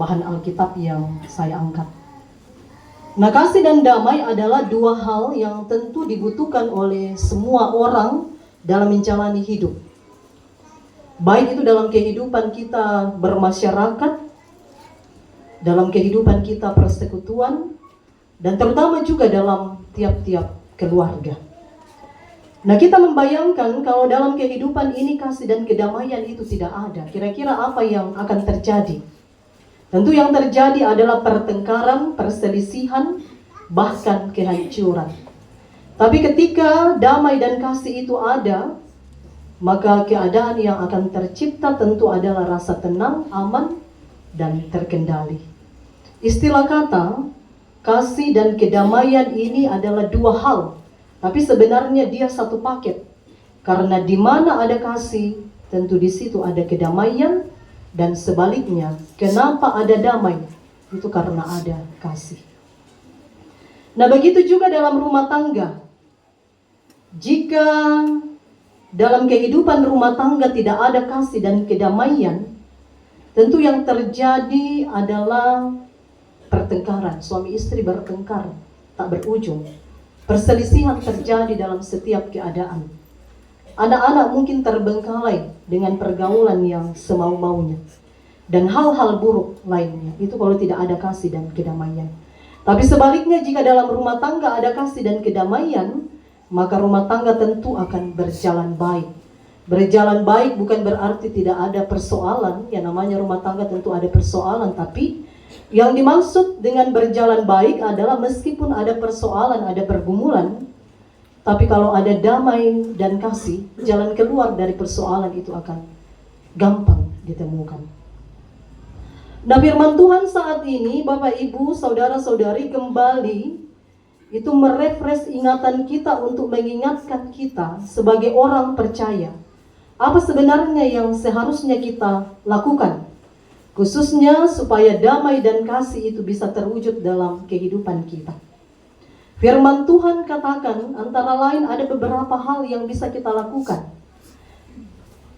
bahan Alkitab yang saya angkat. Nah, kasih dan damai adalah dua hal yang tentu dibutuhkan oleh semua orang dalam menjalani hidup. Baik itu dalam kehidupan kita bermasyarakat, dalam kehidupan kita persekutuan, dan terutama juga dalam tiap-tiap keluarga. Nah, kita membayangkan kalau dalam kehidupan ini kasih dan kedamaian itu tidak ada, kira-kira apa yang akan terjadi? Tentu yang terjadi adalah pertengkaran, perselisihan, bahkan kehancuran. Tapi ketika damai dan kasih itu ada, maka keadaan yang akan tercipta tentu adalah rasa tenang, aman, dan terkendali. Istilah kata kasih dan kedamaian ini adalah dua hal, tapi sebenarnya dia satu paket. Karena di mana ada kasih, tentu di situ ada kedamaian. Dan sebaliknya, kenapa ada damai? Itu karena ada kasih. Nah, begitu juga dalam rumah tangga. Jika dalam kehidupan rumah tangga tidak ada kasih dan kedamaian, tentu yang terjadi adalah pertengkaran. Suami istri bertengkar, tak berujung. Perselisihan terjadi dalam setiap keadaan. Anak-anak mungkin terbengkalai dengan pergaulan yang semau-maunya. Dan hal-hal buruk lainnya. Itu kalau tidak ada kasih dan kedamaian. Tapi sebaliknya, jika dalam rumah tangga ada kasih dan kedamaian, maka rumah tangga tentu akan berjalan baik. Berjalan baik bukan berarti tidak ada persoalan. Yang namanya rumah tangga tentu ada persoalan. Tapi yang dimaksud dengan berjalan baik adalah meskipun ada persoalan, ada pergumulan, tapi kalau ada damai dan kasih, jalan keluar dari persoalan itu akan gampang ditemukan. Nah, firman Tuhan saat ini, Bapak Ibu, Saudara-saudari, kembali itu merefresh ingatan kita untuk mengingatkan kita sebagai orang percaya. Apa sebenarnya yang seharusnya kita lakukan? Khususnya supaya damai dan kasih itu bisa terwujud dalam kehidupan kita. Firman Tuhan katakan antara lain ada beberapa hal yang bisa kita lakukan.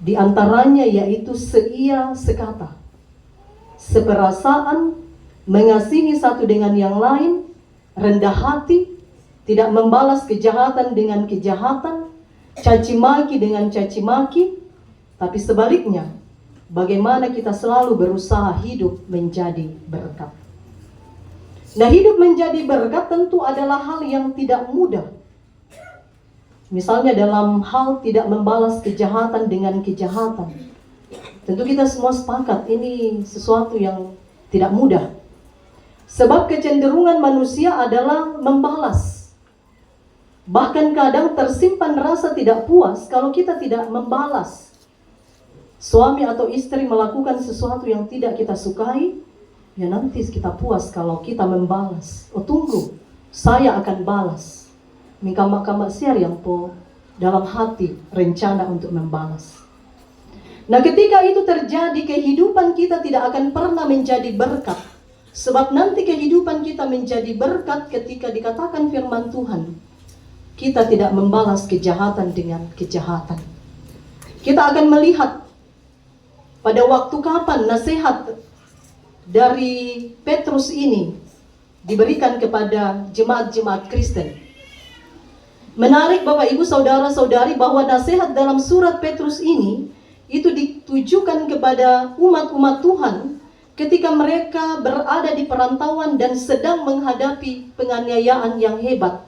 Di antaranya yaitu seia sekata, seperasaan, mengasihi satu dengan yang lain, rendah hati, tidak membalas kejahatan dengan kejahatan, caci maki dengan caci maki, tapi sebaliknya, bagaimana kita selalu berusaha hidup menjadi berkat. Nah, hidup menjadi berkat tentu adalah hal yang tidak mudah. Misalnya dalam hal tidak membalas kejahatan dengan kejahatan. Tentu kita semua sepakat ini sesuatu yang tidak mudah. Sebab kecenderungan manusia adalah membalas. Bahkan kadang tersimpan rasa tidak puas kalau kita tidak membalas. Suami atau istri melakukan sesuatu yang tidak kita sukai, ya nanti kita puas kalau kita membalas. Oh tunggu, saya akan balas. Mika-maka siar yang po dalam hati rencana untuk membalas. Nah, ketika itu terjadi, kehidupan kita tidak akan pernah menjadi berkat. Sebab nanti kehidupan kita menjadi berkat ketika dikatakan firman Tuhan, kita tidak membalas kejahatan dengan kejahatan. Kita akan melihat pada waktu kapan nasihat dari Petrus ini diberikan kepada jemaat-jemaat Kristen. Menarik Bapak Ibu Saudara-saudari bahwa nasihat dalam surat Petrus ini itu ditujukan kepada umat-umat Tuhan ketika mereka berada di perantauan dan sedang menghadapi penganiayaan yang hebat.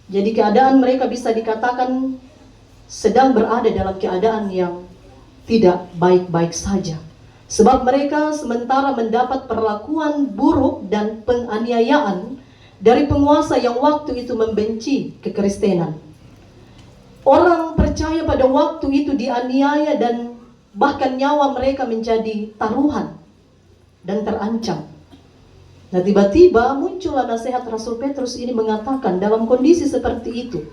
Jadi keadaan mereka bisa dikatakan sedang berada dalam keadaan yang tidak baik-baik saja. Sebab mereka sementara mendapat perlakuan buruk dan penganiayaan dari penguasa yang waktu itu membenci kekristenan. Orang percaya pada waktu itu dianiaya dan bahkan nyawa mereka menjadi taruhan dan terancam. Nah, tiba-tiba muncullah nasihat Rasul Petrus ini mengatakan dalam kondisi seperti itu,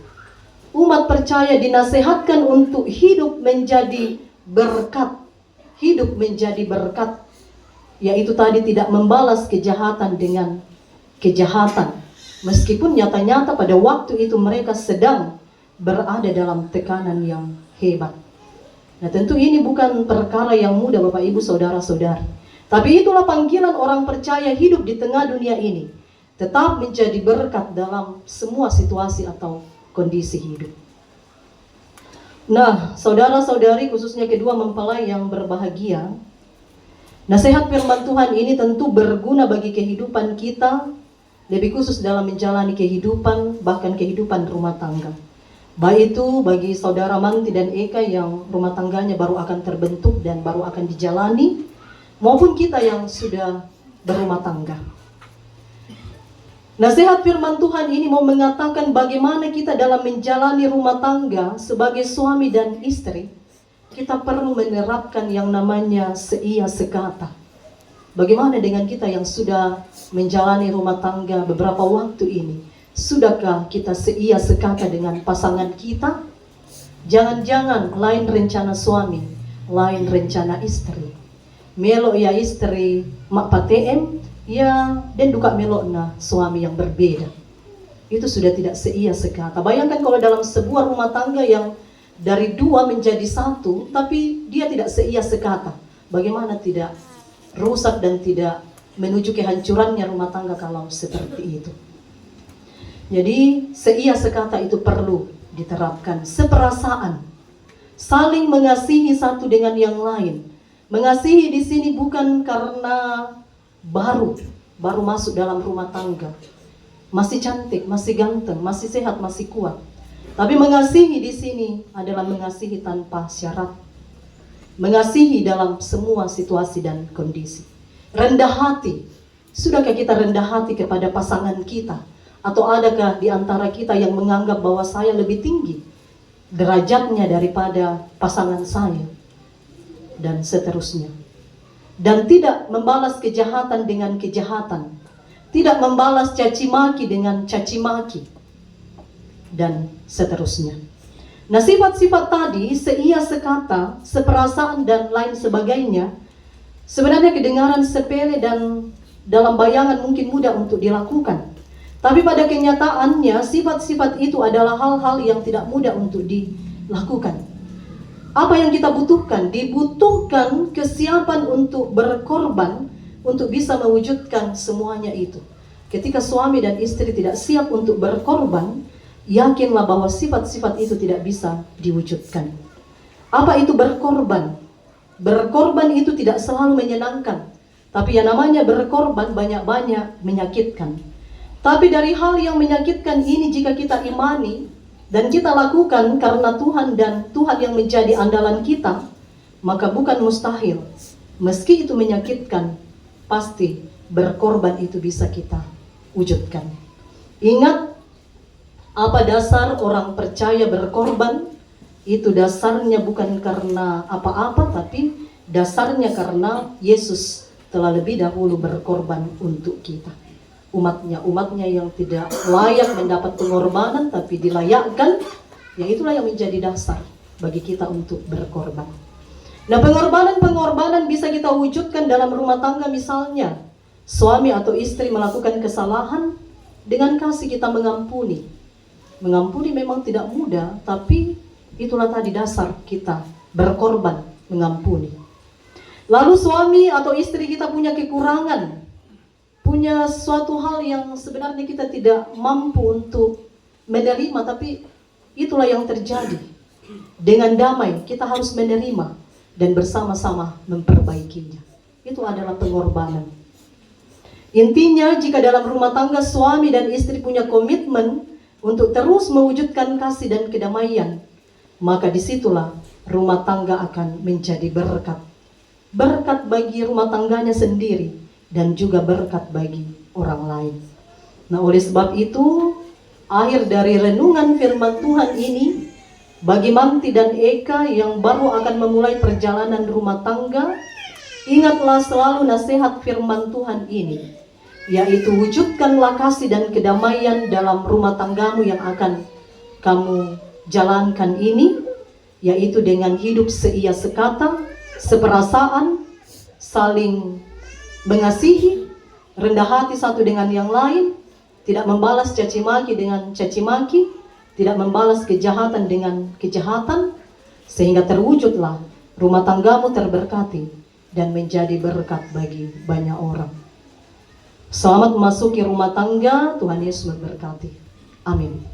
umat percaya dinasehatkan untuk hidup menjadi berkat. Hidup menjadi berkat, yaitu tadi tidak membalas kejahatan dengan kejahatan. Meskipun nyata-nyata pada waktu itu mereka sedang berada dalam tekanan yang hebat. Nah, tentu ini bukan perkara yang mudah Bapak Ibu Saudara-saudari. Tapi itulah panggilan orang percaya hidup di tengah dunia ini, tetap menjadi berkat dalam semua situasi atau kondisi hidup. Nah, saudara-saudari, khususnya kedua mempelai yang berbahagia, nasihat firman Tuhan ini tentu berguna bagi kehidupan kita, lebih khusus dalam menjalani kehidupan, bahkan kehidupan rumah tangga. Baik itu bagi saudara Manti dan Eka yang rumah tangganya baru akan terbentuk dan baru akan dijalani, maupun kita yang sudah berumah tangga. Nasihat firman Tuhan ini mau mengatakan bagaimana kita dalam menjalani rumah tangga sebagai suami dan istri, kita perlu menerapkan yang namanya seia sekata. Bagaimana dengan kita yang sudah menjalani rumah tangga beberapa waktu ini? Sudahkah kita seia sekata dengan pasangan kita? Jangan-jangan lain rencana suami, lain rencana istri. Melo ya istri mak patem, ya dan duka melokna suami yang berbeda. Itu sudah tidak seia sekata. Bayangkan kalau dalam sebuah rumah tangga yang dari dua menjadi satu, tapi dia tidak seia sekata. Bagaimana tidak rusak dan tidak menuju kehancurannya rumah tangga kalau seperti itu. Jadi seia sekata itu perlu diterapkan. Seperasaan, saling mengasihi satu dengan yang lain. Mengasihi di sini bukan karena baru masuk dalam rumah tangga, masih cantik, masih ganteng, masih sehat, masih kuat. Tapi mengasihi di sini adalah mengasihi tanpa syarat, mengasihi dalam semua situasi dan kondisi. Rendah hati, sudahkah kita rendah hati kepada pasangan kita? Atau adakah di antara kita yang menganggap bahwa saya lebih tinggi derajatnya daripada pasangan saya? Dan seterusnya. Dan tidak membalas kejahatan dengan kejahatan, tidak membalas caci maki dengan caci maki, dan seterusnya. Nah, sifat-sifat tadi, seia sekata, seperasaan dan lain sebagainya, sebenarnya kedengaran sepele dan dalam bayangan mungkin mudah untuk dilakukan. Tapi pada kenyataannya sifat-sifat itu adalah hal-hal yang tidak mudah untuk dilakukan. Apa yang kita butuhkan? Dibutuhkan kesiapan untuk berkorban untuk bisa mewujudkan semuanya itu. Ketika suami dan istri tidak siap untuk berkorban, yakinlah bahwa sifat-sifat itu tidak bisa diwujudkan. Apa itu berkorban? Berkorban itu tidak selalu menyenangkan, tapi yang namanya berkorban banyak-banyak menyakitkan. Tapi dari hal yang menyakitkan ini, jika kita imani dan kita lakukan karena Tuhan dan Tuhan yang menjadi andalan kita, maka bukan mustahil. Meski itu menyakitkan, pasti berkorban itu bisa kita wujudkan. Ingat, apa dasar orang percaya berkorban? Itu dasarnya bukan karena apa-apa, tapi dasarnya karena Yesus telah lebih dahulu berkorban untuk kita. Umatnya yang tidak layak mendapat pengorbanan tapi dilayakkan, ya itulah yang menjadi dasar bagi kita untuk berkorban. Nah, pengorbanan bisa kita wujudkan dalam rumah tangga. Misalnya suami atau istri melakukan kesalahan, dengan kasih kita mengampuni. Mengampuni memang tidak mudah, tapi itulah tadi dasar kita berkorban, mengampuni. Lalu suami atau istri kita punya kekurangan, punya suatu hal yang sebenarnya kita tidak mampu untuk menerima, tapi itulah yang terjadi. Dengan damai kita harus menerima dan bersama-sama memperbaikinya. Itu adalah pengorbanan. Intinya, jika dalam rumah tangga suami dan istri punya komitmen untuk terus mewujudkan kasih dan kedamaian, maka disitulah rumah tangga akan menjadi berkat. Berkat bagi rumah tangganya sendiri, dan juga berkat bagi orang lain. Nah, oleh sebab itu, akhir dari renungan firman Tuhan ini, bagi Manti dan Eka yang baru akan memulai perjalanan rumah tangga, ingatlah selalu nasihat firman Tuhan ini, yaitu wujudkanlah kasih dan kedamaian dalam rumah tanggamu yang akan kamu jalankan ini, yaitu dengan hidup seia sekata, seperasaan, saling mengasihi, rendah hati satu dengan yang lain, tidak membalas caci maki dengan caci maki, tidak membalas kejahatan dengan kejahatan, sehingga terwujudlah rumah tanggamu terberkati dan menjadi berkat bagi banyak orang. Selamat memasuki rumah tangga, Tuhan Yesus memberkati. Amin.